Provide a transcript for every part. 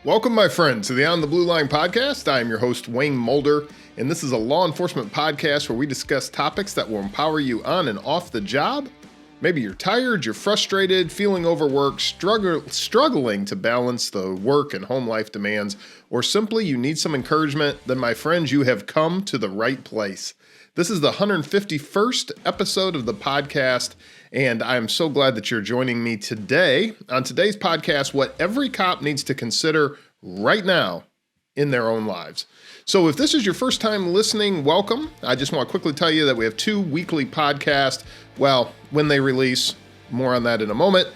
Welcome, my friends, to the On the Blue Line podcast. I am your host, Wayne Mulder, and this is a law enforcement podcast where we discuss topics that will empower you on and off the job. Maybe you're tired, you're frustrated, feeling overworked, struggling to balance the work and home life demands, or simply you need some encouragement, then my friends, you have come to the right place. This is the 151st episode of the podcast, and I'm so glad that you're joining me today. On today's podcast, what every cop needs to consider right now in their own lives. So if this is your first time listening, welcome. I just want to quickly tell you that we have two weekly podcasts. Well, when they release, more on that in a moment.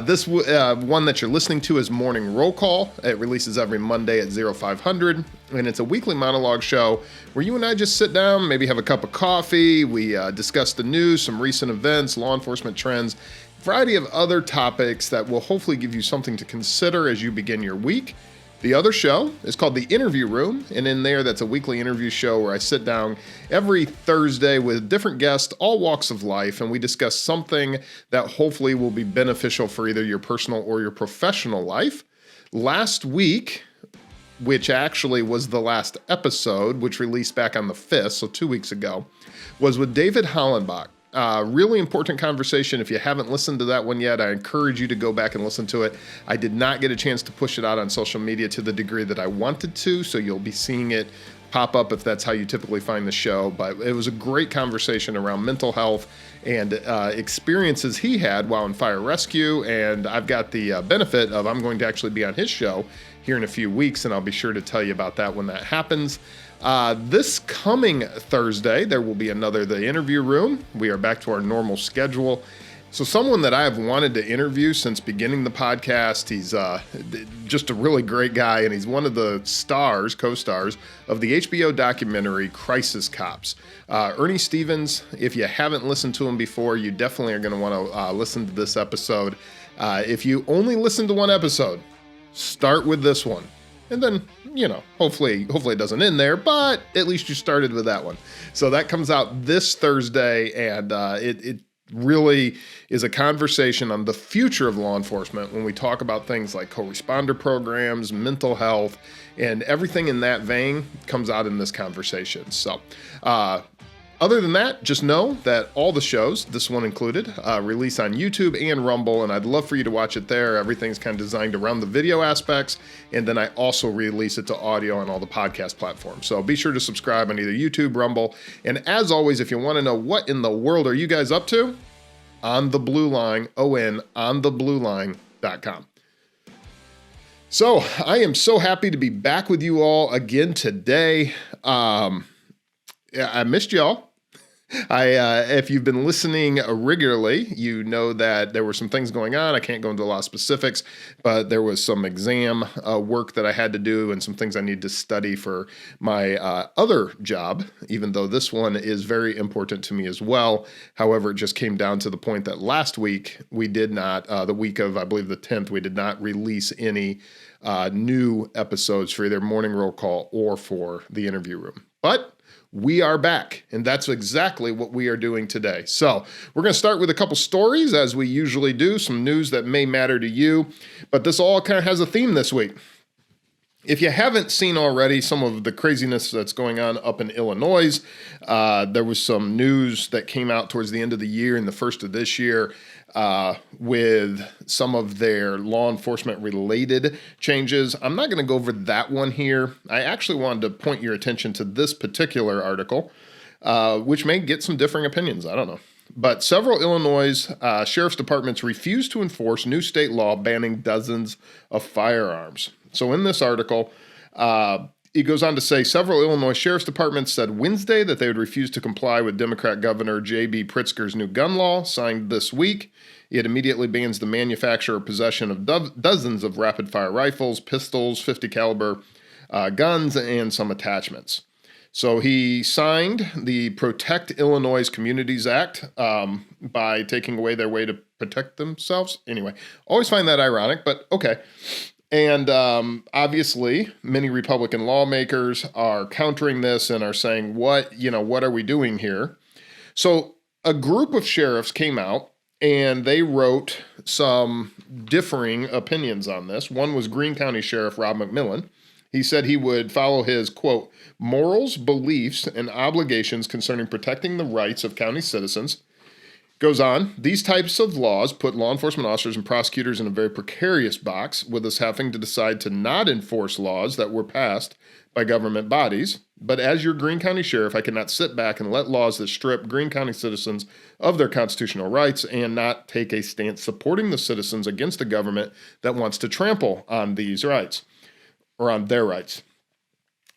This one that you're listening to is Morning Roll Call. It releases every Monday at 0500, and it's a weekly monologue show where you and I just sit down, maybe have a cup of coffee. We discuss the news, some recent events, law enforcement trends, a variety of other topics that will hopefully give you something to consider as you begin your week. The other show is called The Interview Room, and in there, that's a weekly interview show where I sit down every Thursday with different guests, all walks of life, and we discuss something that hopefully will be beneficial for either your personal or your professional life. Last week, which actually was the last episode, which released back on the 5th, so 2 weeks ago, was with David Hollenbach. Really important conversation. If you haven't listened to that one yet, I encourage you to go back and listen to it. I did not get a chance to push it out on social media to the degree that I wanted to, so you'll be seeing it pop up if that's how you typically find the show. But it was a great conversation around mental health and experiences he had while in fire rescue, and I've got the benefit of I'm going to actually be on his show here in a few weeks, and I'll be sure to tell you about that when that happens. This coming Thursday, there will be another The Interview Room. We are back to our normal schedule. So someone that I have wanted to interview since beginning the podcast, he's just a really great guy, and he's one of the co-stars of the HBO documentary Crisis Cops. Ernie Stevens, if you haven't listened to him before, you definitely are going to want to listen to this episode. If you only listen to one episode, start with this one. And then, hopefully it doesn't end there, but at least you started with that one. So that comes out this Thursday, and it really is a conversation on the future of law enforcement when we talk about things like co-responder programs, mental health, and everything in that vein comes out in this conversation. So, other than that, just know that all the shows, this one included, release on YouTube and Rumble, and I'd love for you to watch it there. Everything's kind of designed around the video aspects, and then I also release it to audio on all the podcast platforms. So be sure to subscribe on either YouTube, Rumble, and as always, if you want to know what in the world are you guys up to, On the Blue Line, ontheblueline.com. So I am so happy to be back with you all again today. I missed y'all. If you've been listening regularly, you know that there were some things going on. I can't go into a lot of specifics, but there was some exam work that I had to do and some things I need to study for my other job, even though this one is very important to me as well. However, it just came down to the point that last week we did not, the week of, I believe, the 10th, we did not release any new episodes for either Morning Roll Call or for The Interview Room. But we are back, and that's exactly what we are doing today. So we're going to start with a couple stories, as we usually do, some news that may matter to you, but this all kind of has a theme this week. If you haven't seen already some of the craziness that's going on up in Illinois, there was some news that came out towards the end of the year and the first of this year with some of their law enforcement related changes. I'm not going to go over that one here. I actually wanted to point your attention to this particular article, which may get some differing opinions. I don't know. But several Illinois sheriff's departments refuse to enforce new state law banning dozens of firearms. So in this article, it goes on to say several Illinois sheriff's departments said Wednesday that they would refuse to comply with Democrat Governor J.B. Pritzker's new gun law signed this week. It immediately bans the manufacture or possession of dozens of rapid-fire rifles, pistols, .50 caliber guns, and some attachments. So he signed the Protect Illinois Communities Act by taking away their way to protect themselves. Anyway, always find that ironic, but okay. And obviously, many Republican lawmakers are countering this and are saying, what are we doing here? So a group of sheriffs came out and they wrote some differing opinions on this. One was Greene County Sheriff Rob McMillan. He said he would follow his, quote, morals, beliefs, and obligations concerning protecting the rights of county citizens. Goes on, these types of laws put law enforcement officers and prosecutors in a very precarious box, with us having to decide to not enforce laws that were passed by government bodies. But as your Greene County Sheriff, I cannot sit back and let laws that strip Greene County citizens of their constitutional rights and not take a stance supporting the citizens against a government that wants to trample on these rights, or on their rights.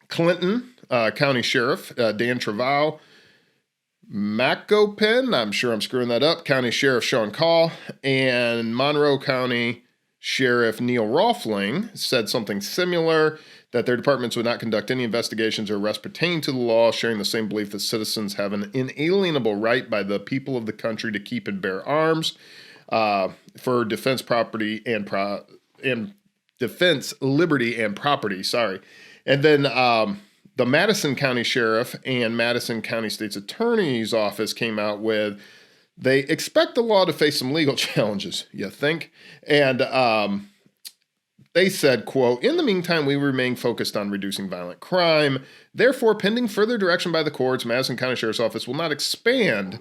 Clinton County Sheriff Dan Travail, Macopen, I'm sure I'm screwing that up, County Sheriff Sean Call, and Monroe County Sheriff Neil Roffling said something similar, that their departments would not conduct any investigations or arrests pertaining to the law, sharing the same belief that citizens have an inalienable right by the people of the country to keep and bear arms for defense, property, and defense, liberty, and property. And then the Madison County Sheriff and Madison County State's Attorney's Office came out with, they expect the law to face some legal challenges, you think? And they said, quote, in the meantime, we remain focused on reducing violent crime. Therefore, pending further direction by the courts, Madison County Sheriff's Office will not expend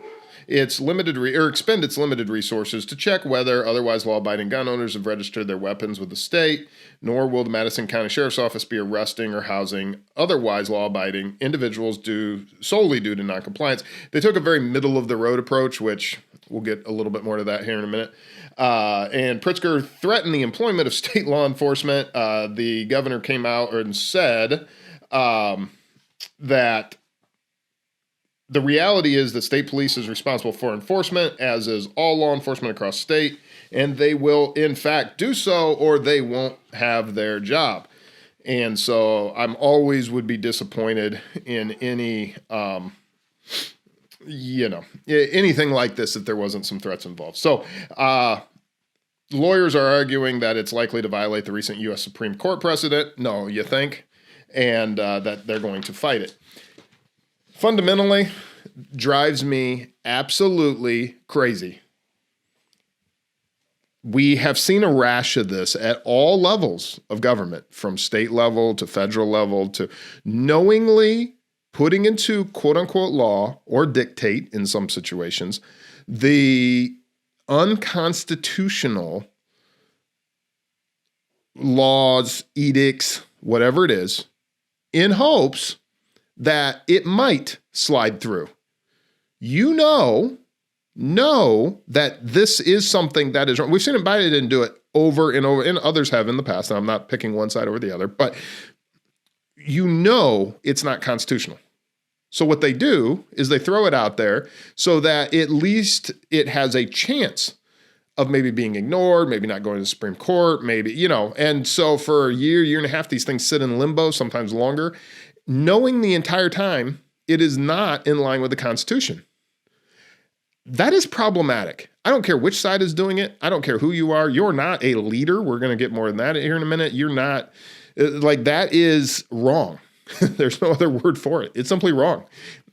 its limited resources to check whether otherwise law-abiding gun owners have registered their weapons with the state, nor will the Madison County Sheriff's Office be arresting or housing otherwise law-abiding individuals solely due to noncompliance. They took a very middle-of-the-road approach, which we'll get a little bit more to that here in a minute. And Pritzker threatened the employment of state law enforcement. The governor came out and said that the reality is that state police is responsible for enforcement, as is all law enforcement across state, and they will, in fact, do so, or they won't have their job. And so I'm always would be disappointed in any, anything like this if there wasn't some threats involved. So lawyers are arguing that it's likely to violate the recent U.S. Supreme Court precedent. No, you think? And that they're going to fight it. Fundamentally, drives me absolutely crazy. We have seen a rash of this at all levels of government, from state level to federal level, to knowingly putting into quote-unquote law, or dictate in some situations, the unconstitutional laws, edicts, whatever it is, in hopes that it might slide through. You know that this is something that is wrong. We've seen Biden do it over and over, and others have in the past. And I'm not picking one side over the other, but you know it's not constitutional. So what they do is they throw it out there so that at least it has a chance of maybe being ignored, maybe not going to the Supreme Court, maybe, and so for a year and a half, these things sit in limbo, sometimes longer, knowing the entire time it is not in line with the Constitution. That is problematic. I don't care which side is doing it. I don't care who you are. You're not a leader. We're going to get more than that here in a minute. You're not, that is wrong. There's no other word for it. It's simply wrong.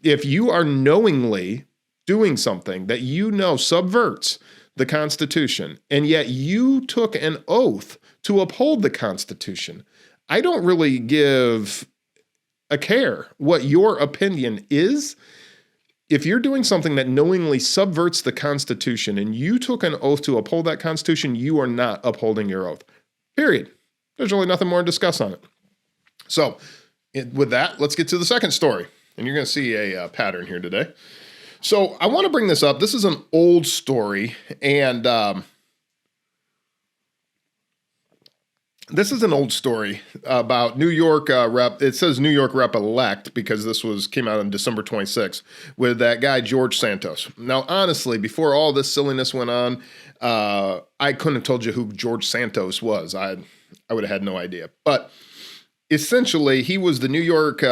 If you are knowingly doing something that you know subverts the Constitution, and yet you took an oath to uphold the Constitution, I don't really give a care what your opinion is. If you're doing something that knowingly subverts the Constitution and you took an oath to uphold that Constitution, you are not upholding your oath. Period. There's really nothing more to discuss on it. So with that, let's get to the second story. And you're going to see a pattern here today. So I want to bring this up. This is an old story, and this is an old story about New York rep. It says New York rep-elect because this came out on December 26th with that guy, George Santos. Now, honestly, before all this silliness went on, I couldn't have told you who George Santos was. I would have had no idea. But essentially, he was the New York,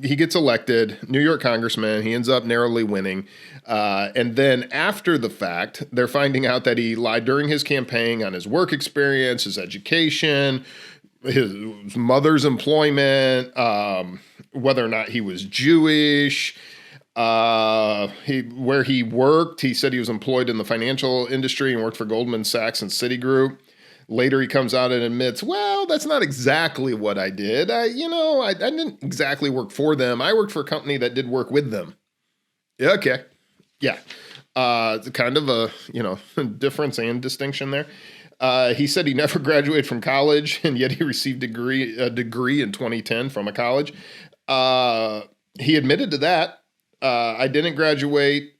he gets elected, New York congressman. He ends up narrowly winning. And then after the fact, they're finding out that he lied during his campaign on his work experience, his education, his mother's employment, whether or not he was Jewish. Where he worked, he said he was employed in the financial industry and worked for Goldman Sachs and Citigroup. Later, he comes out and admits, well, that's not exactly what I did. I didn't exactly work for them. I worked for a company that did work with them. Yeah, okay. Yeah. Kind of a, difference and distinction there. He said he never graduated from college, and yet he received a degree in 2010 from a college. He admitted to that. I didn't graduate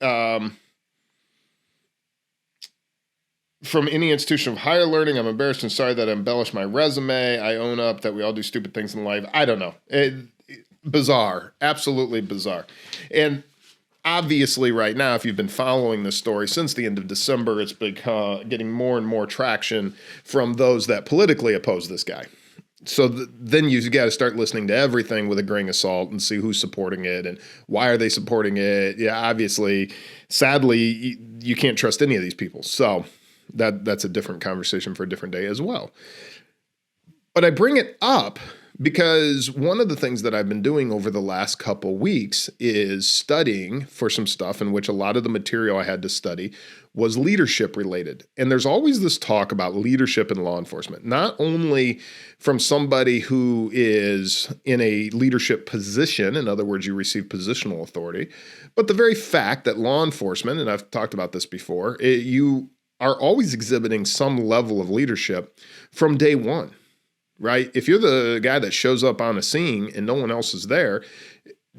from any institution of higher learning. I'm embarrassed and sorry that I embellished my resume. I own up that we all do stupid things in life. I don't know. Bizarre. Absolutely bizarre. And obviously right now, if you've been following this story since the end of December, it's become getting more and more traction from those that politically oppose this guy. So then you got to start listening to everything with a grain of salt and see who's supporting it and why are they supporting it. Yeah, obviously, sadly, you can't trust any of these people. So that's a different conversation for a different day as well. But I bring it up because one of the things that I've been doing over the last couple weeks is studying for some stuff in which a lot of the material I had to study was leadership related. And there's always this talk about leadership in law enforcement, not only from somebody who is in a leadership position, in other words, you receive positional authority, but the very fact that law enforcement, and I've talked about this before, you are always exhibiting some level of leadership from day one. Right? If you're the guy that shows up on a scene and no one else is there,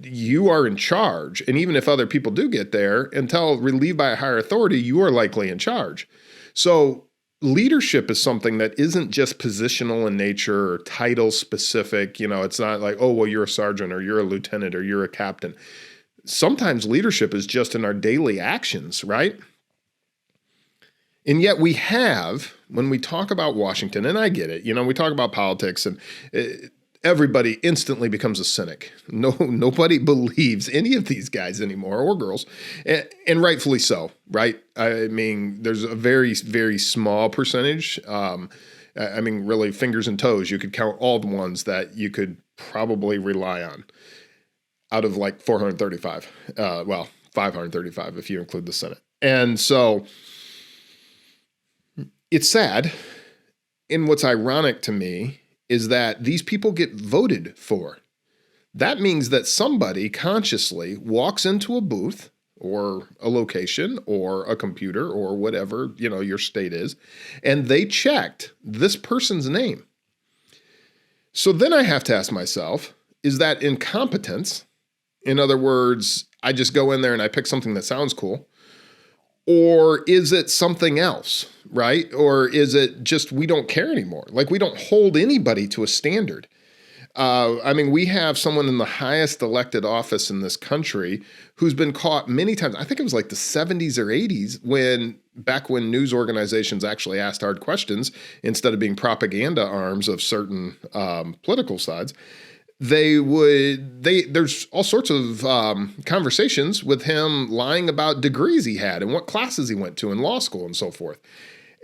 you are in charge. And even if other people do get there, until relieved by a higher authority, you are likely in charge. So leadership is something that isn't just positional in nature or title specific. It's not like, oh, well, you're a sergeant or you're a lieutenant or you're a captain. Sometimes leadership is just in our daily actions, right? And yet we have, when we talk about Washington, and I get it, we talk about politics and everybody instantly becomes a cynic. Nobody believes any of these guys anymore or girls, and rightfully so, right? I mean, there's a very, very small percentage. Really fingers and toes. You could count all the ones that you could probably rely on out of like 435. 535 if you include the Senate. And so it's sad, and what's ironic to me is that these people get voted for. That means that somebody consciously walks into a booth or a location or a computer or whatever, your state is, and they checked this person's name. So then I have to ask myself, is that incompetence? In other words, I just go in there and I pick something that sounds cool. Or is it something else, right? Or is it just we don't care anymore? Like we don't hold anybody to a standard. We have someone in the highest elected office in this country who's been caught many times. I think it was like the 70s or 80s back when news organizations actually asked hard questions instead of being propaganda arms of certain political sides. There's all sorts of conversations with him lying about degrees he had and what classes he went to in law school and so forth.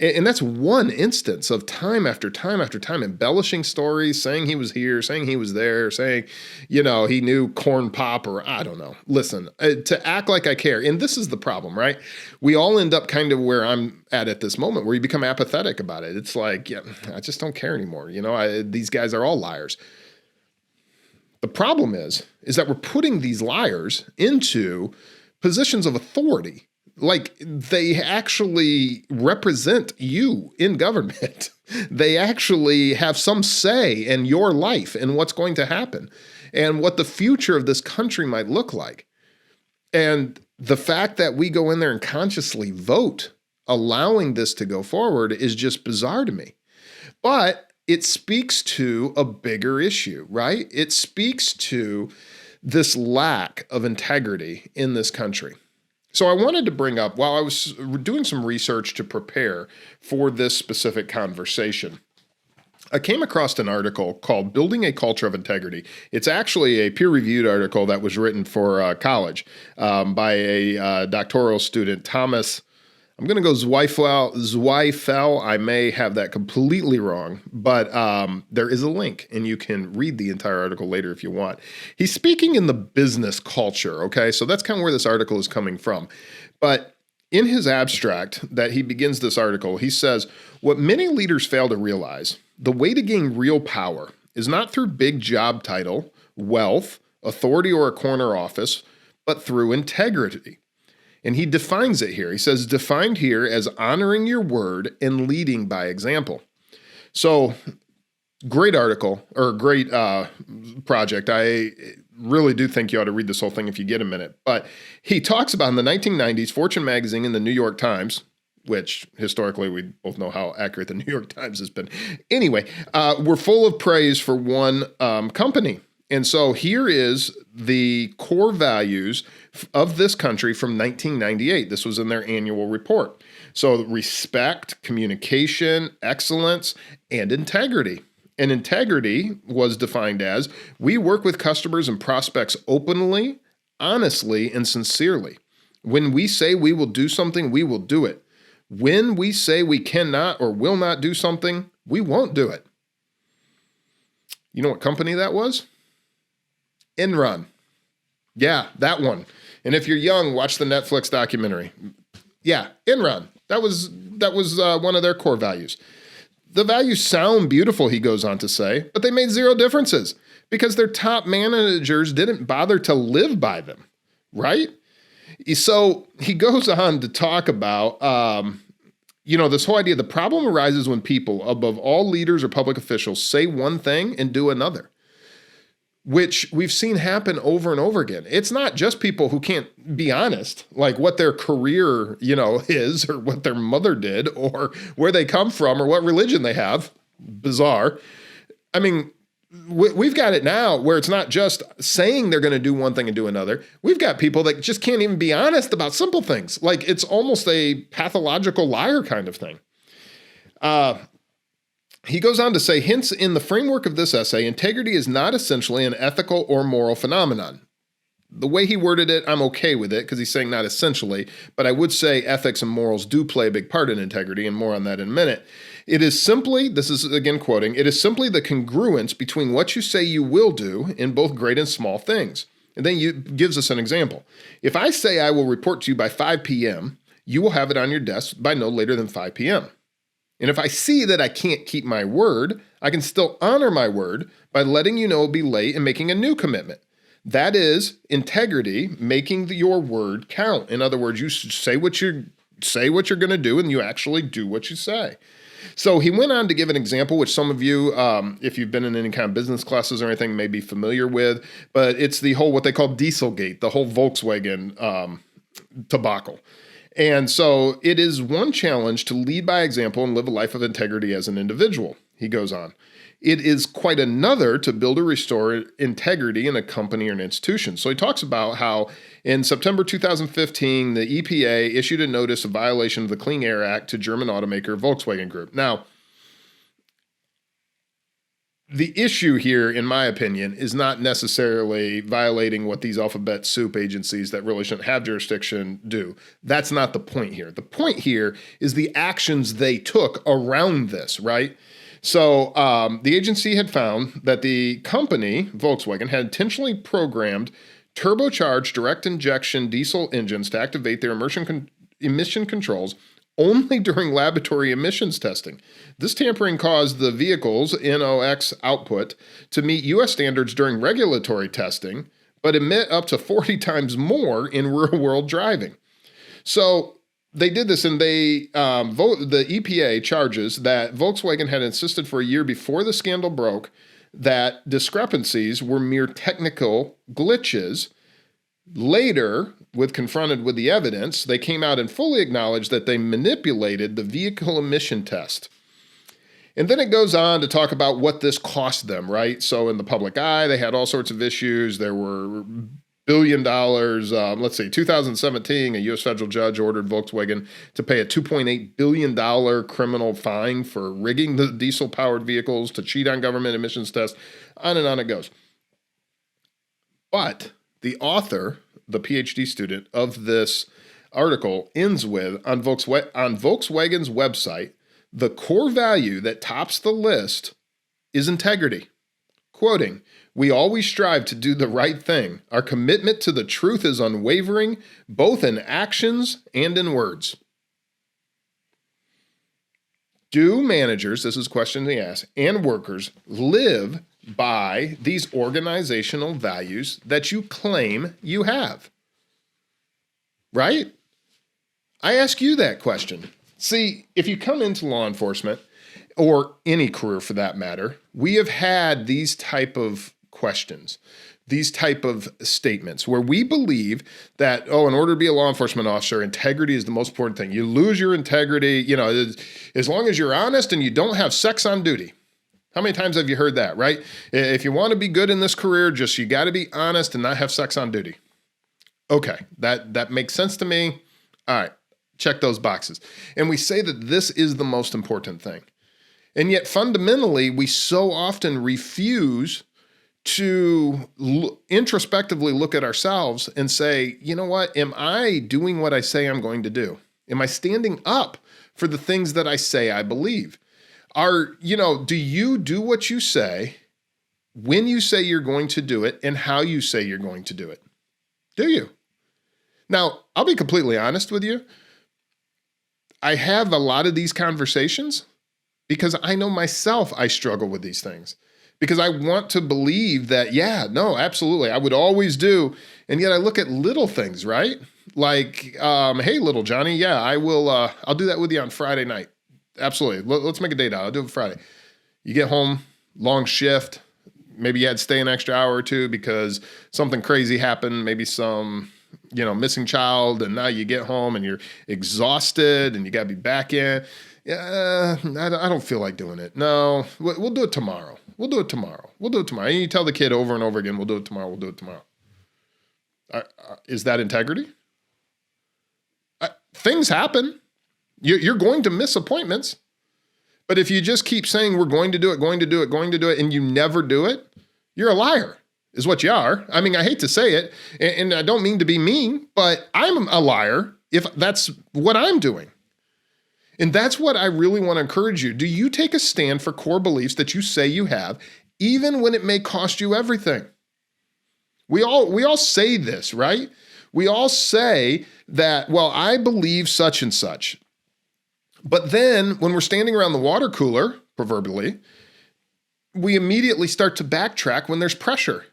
And that's one instance of time after time after time embellishing stories, saying he was here, saying he was there, saying, he knew corn pop or I don't know. Listen, to act like I care. And this is the problem, right? We all end up kind of where I'm at this moment, where you become apathetic about it. It's like, I just don't care anymore. These guys are all liars. The problem is that we're putting these liars into positions of authority. Like they actually represent you in government. They actually have some say in your life and what's going to happen and what the future of this country might look like. And the fact that we go in there and consciously vote, allowing this to go forward is just bizarre to me. But it speaks to a bigger issue, right? It speaks to this lack of integrity in this country. So I wanted to bring up, while I was doing some research to prepare for this specific conversation, I came across an article called Building a Culture of Integrity. It's actually a peer-reviewed article that was written for college by a doctoral student, Thomas I'm going to go Zweifel. I may have that completely wrong, but there is a link and you can read the entire article later if you want. He's speaking in the business culture, okay? So that's kind of where this article is coming from. But in his abstract that he begins this article, he says, what many leaders fail to realize, the way to gain real power is not through big job title, wealth, authority, or a corner office, but through integrity. And he defines it here. He says, defined here as honoring your word and leading by example. So great article or great project. I really do think you ought to read this whole thing if you get a minute. But he talks about in the 1990s, Fortune magazine and the New York Times, which historically we both know how accurate the New York Times has been. Anyway, were full of praise for one company. And so here is the core values of this country from 1998. This was in their annual report. So respect, communication, excellence, and integrity. And integrity was defined as we work with customers and prospects openly, honestly, and sincerely. When we say we will do something, we will do it. When we say we cannot or will not do something, we won't do it. You know what company that was? Enron. Yeah, that one. And if you're young, watch the Netflix documentary. Yeah, Enron. That was one of their core values. The values sound beautiful, he goes on to say, but they made zero differences because their top managers didn't bother to live by them, right? So he goes on to talk about, this whole idea. The problem arises when people, above all leaders or public officials, say one thing and do another, which we've seen happen over and over again. It's not just people who can't be honest, like what their career, is, or what their mother did, or where they come from, or what religion they have. Bizarre. I mean, we've got it now where it's not just saying they're going to do one thing and do another. We've got people that just can't even be honest about simple things. Like it's almost a pathological liar kind of thing. He goes on to say, hence, in the framework of this essay, integrity is not essentially an ethical or moral phenomenon. The way he worded it, I'm okay with it because he's saying not essentially, but I would say ethics and morals do play a big part in integrity, and more on that in a minute. It is simply, this is again quoting, it is simply the congruence between what you say you will do in both great and small things. And then he gives us an example. If I say I will report to you by 5 p.m., you will have it on your desk by no later than 5 p.m. And if I see that I can't keep my word, I can still honor my word by letting you know it'll be late and making a new commitment. That is integrity, making your word count. In other words, you say what you're going to do, and you actually do what you say. So he went on to give an example, which some of you, if you've been in any kind of business classes or anything, may be familiar with. But it's the whole what they call Dieselgate, the whole Volkswagen debacle. And so it is one challenge to lead by example and live a life of integrity as an individual, he goes on. It is quite another to build or restore integrity in a company or an institution. So he talks about how in September 2015, the EPA issued a notice of violation of the Clean Air Act to German automaker Volkswagen Group. Now, the issue here, in my opinion, is not necessarily violating what these alphabet soup agencies that really shouldn't have jurisdiction do. That's not the point here. The point here is the actions they took around this, right? So the agency had found that the company, Volkswagen, had intentionally programmed turbocharged direct injection diesel engines to activate their emission controls only during laboratory emissions testing. This tampering caused the vehicle's NOx output to meet U.S. standards during regulatory testing, but emit up to 40 times more in real-world driving. So they did this, and the EPA charges that Volkswagen had insisted for a year before the scandal broke that discrepancies were mere technical glitches. Later, confronted with the evidence, they came out and fully acknowledged that they manipulated the vehicle emission test. And then it goes on to talk about what this cost them, right? So in the public eye, they had all sorts of issues. There were $1 billion. 2017, a U.S. federal judge ordered Volkswagen to pay a $2.8 billion criminal fine for rigging the diesel-powered vehicles to cheat on government emissions tests. On and on it goes. But the author, the PhD student of this article ends with, on Volkswagen's website, the core value that tops the list is integrity. Quoting, "We always strive to do the right thing. Our commitment to the truth is unwavering, both in actions and in words." Do managers, this is a question they ask, and workers live by these organizational values that you claim you have? Right? I ask you that question. See, if you come into law enforcement, or any career for that matter, we have had these type of questions, these type of statements where we believe that, in order to be a law enforcement officer, integrity is the most important thing. You lose your integrity, as long as you're honest and you don't have sex on duty. How many times have you heard that, right? If you want to be good in this career, you got to be honest and not have sex on duty. Okay, that makes sense to me. All right, check those boxes. And we say that this is the most important thing. And yet fundamentally, we so often refuse to introspectively look at ourselves and say, you know what, am I doing what I say I'm going to do? Am I standing up for the things that I say I believe? Do you do what you say when you say you're going to do it and how you say you're going to do it? Do you? Now, I'll be completely honest with you. I have a lot of these conversations because I know myself I struggle with these things. Because I want to believe that, absolutely, I would always do. And yet I look at little things, right? Like, hey, little Johnny, I will, I'll do that with you on Friday night. Absolutely. Let's make a date out. I'll do it Friday. You get home, long shift. Maybe you had to stay an extra hour or two because something crazy happened. Maybe some, missing child. And now you get home and you're exhausted and you got to be back in. I don't feel like doing it. No, we'll do it tomorrow. We'll do it tomorrow. And you tell the kid over and over again, we'll do it tomorrow. Is that integrity? Things happen. You're going to miss appointments. But if you just keep saying we're going to do it, and you never do it, you're a liar, is what you are. I mean, I hate to say it, and I don't mean to be mean, but I'm a liar if that's what I'm doing. And that's what I really want to encourage you. Do you take a stand for core beliefs that you say you have, even when it may cost you everything? We all say this, right? We all say that, I believe such and such. But then when we're standing around the water cooler, proverbially, we immediately start to backtrack when there's pressure.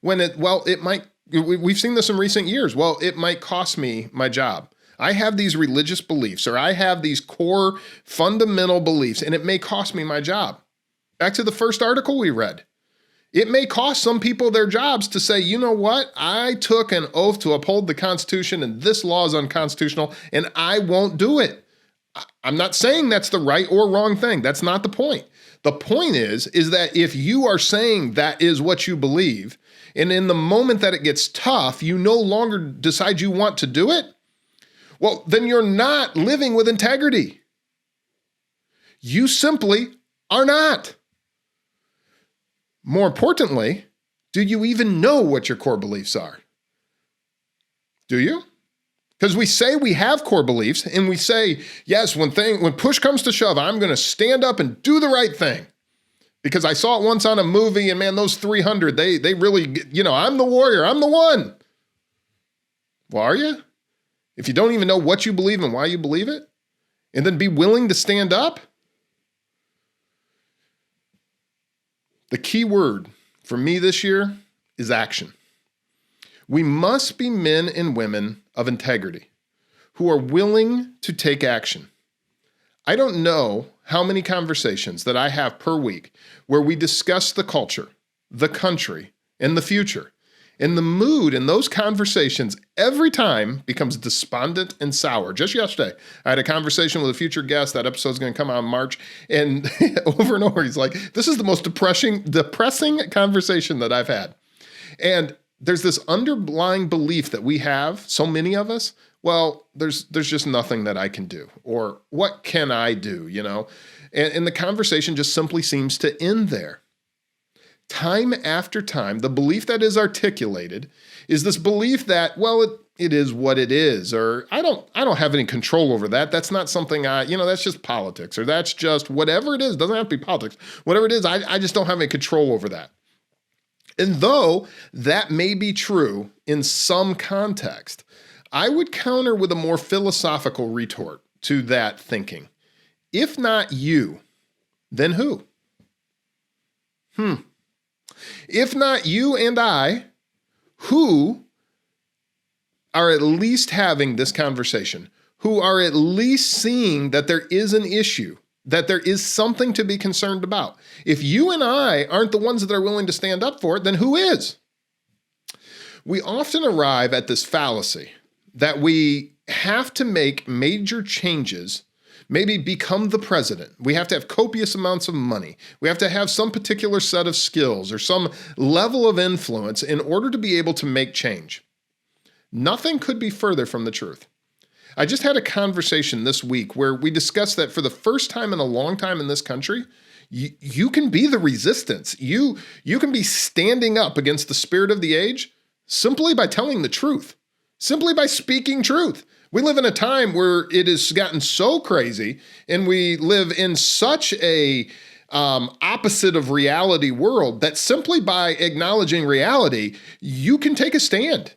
We've seen this in recent years. It might cost me my job. I have these religious beliefs, or I have these core fundamental beliefs, and it may cost me my job. Back to the first article we read. It may cost some people their jobs to say, you know what? I took an oath to uphold the Constitution, and this law is unconstitutional, and I won't do it. I'm not saying that's the right or wrong thing. That's not the point. The point is that if you are saying that is what you believe, and in the moment that it gets tough, you no longer decide you want to do it, then you're not living with integrity. You simply are not. More importantly, do you even know what your core beliefs are? Do you? Because we say we have core beliefs and we say, yes, when push comes to shove, I'm going to stand up and do the right thing. Because I saw it once on a movie and man, those 300, they really, I'm the warrior, I'm the one. Well, are you? If you don't even know what you believe and why you believe it, and then be willing to stand up? The key word for me this year is action. We must be men and women of integrity who are willing to take action. I don't know how many conversations that I have per week where we discuss the culture, the country, and the future. And the mood in those conversations every time becomes despondent and sour. Just yesterday, I had a conversation with a future guest. That episode's going to come out in March. And over and over, he's like, this is the most depressing conversation that I've had. And there's this underlying belief that we have, so many of us, there's just nothing that I can do. Or what can I do, And the conversation just simply seems to end there. Time after time, the belief that is articulated is this belief that, it is what it is, or I don't have any control over that. That's not something that's just politics, or that's just whatever it is. It doesn't have to be politics. Whatever it is, I just don't have any control over that. And though that may be true in some context, I would counter with a more philosophical retort to that thinking. If not you, then who? If not you and I, who are at least having this conversation, who are at least seeing that there is an issue, that there is something to be concerned about? If you and I aren't the ones that are willing to stand up for it, then who is? We often arrive at this fallacy that we have to make major changes, maybe become the president. We have to have copious amounts of money. We have to have some particular set of skills or some level of influence in order to be able to make change. Nothing could be further from the truth. I just had a conversation this week where we discussed that for the first time in a long time in this country, you can be the resistance. You can be standing up against the spirit of the age simply by telling the truth, simply by speaking truth. We live in a time where it has gotten so crazy, and we live in such a opposite of reality world that simply by acknowledging reality, you can take a stand.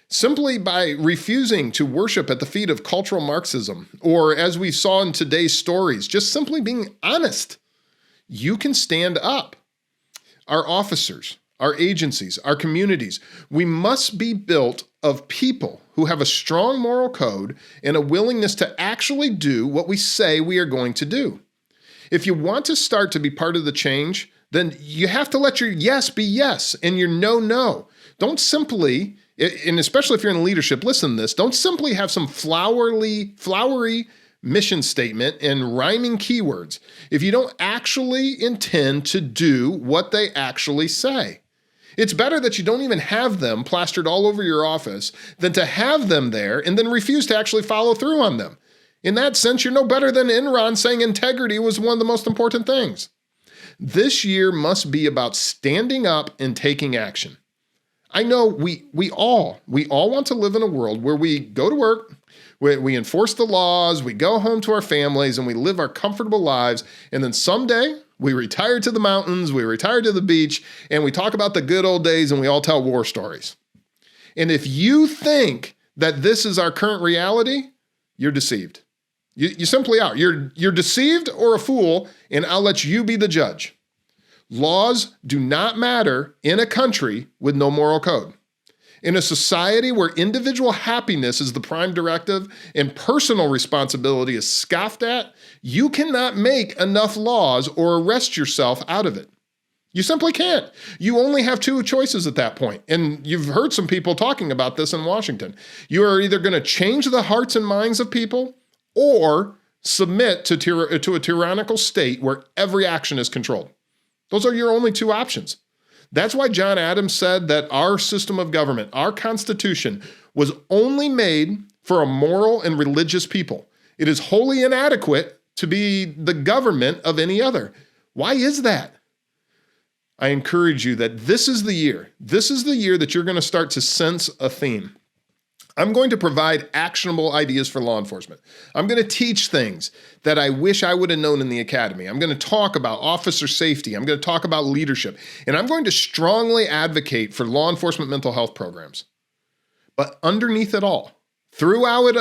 Simply by refusing to worship at the feet of cultural Marxism, or as we saw in today's stories, just simply being honest, you can stand up. Our officers, our agencies, our communities, we must be built of people who have a strong moral code and a willingness to actually do what we say we are going to do. If you want to start to be part of the change, then you have to let your yes be yes and your no, no. Don't simply, and especially if you're in leadership, listen to this, don't simply have some flowery mission statement and rhyming keywords if you don't actually intend to do what they actually say. It's better that you don't even have them plastered all over your office than to have them there and then refuse to actually follow through on them. In that sense, you're no better than Enron saying integrity was one of the most important things. This year must be about standing up and taking action. I know we all want to live in a world where we go to work, we enforce the laws, we go home to our families, and we live our comfortable lives, and then someday we retire to the mountains, we retire to the beach, and we talk about the good old days, and we all tell war stories. And if you think that this is our current reality, you're deceived. You simply are. You're deceived or a fool, and I'll let you be the judge. Laws do not matter in a country with no moral code. In a society where individual happiness is the prime directive and personal responsibility is scoffed at, you cannot make enough laws or arrest yourself out of it. You simply can't. You only have two choices at that point. And you've heard some people talking about this in Washington. You are either going to change the hearts and minds of people or submit to a tyrannical state where every action is controlled. Those are your only two options. That's why John Adams said that our system of government, our Constitution, was only made for a moral and religious people. It is wholly inadequate to be the government of any other. Why is that? I encourage you that this is the year. This is the year that you're going to start to sense a theme. I'm going to provide actionable ideas for law enforcement. I'm going to teach things that I wish I would have known in the academy. I'm going to talk about officer safety. I'm going to talk about leadership. And I'm going to strongly advocate for law enforcement mental health programs. But underneath it all, throughout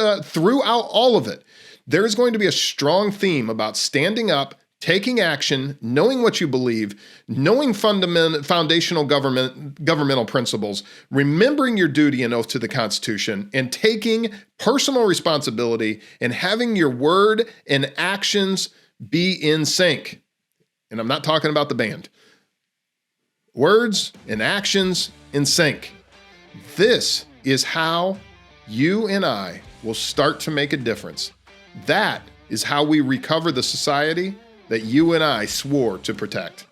all of it, there is going to be a strong theme about standing up, taking action, knowing what you believe, knowing foundational governmental principles, remembering your duty and oath to the Constitution, and taking personal responsibility and having your word and actions be in sync. And I'm not talking about the band. Words and actions in sync. This is how you and I will start to make a difference. That is how we recover the society that you and I swore to protect.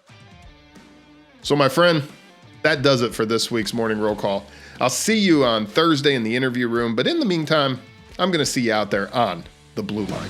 So my friend, that does it for this week's Morning Roll Call. I'll see you on Thursday in the interview room, but in the meantime, I'm going to see you out there on the blue line.